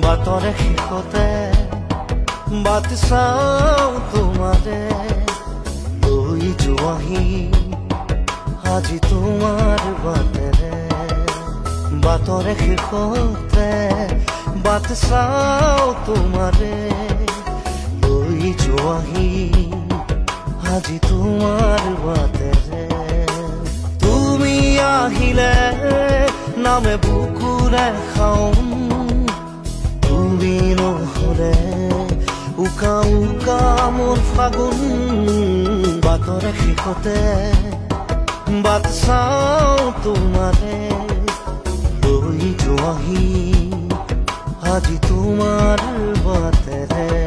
বাটৰে শেষতে বাট চাওঁ তোমাৰে লৈ যোৱাহি আজি তোমাৰ বাটেৰে বাটৰে শেষতে বাট চাওঁ তোমাৰে লৈ যোৱাহি আজি তোমাৰ বাটেৰে তুমি আহিলে নামে বুকুৰে খাওঁ তুমি নহলে উকা উকা মোৰ ফাগুন বাটৰে শেষতে বাট চাওঁ তোমাৰে লৈ যোৱাহি আজি তোমাৰ বাটেৰে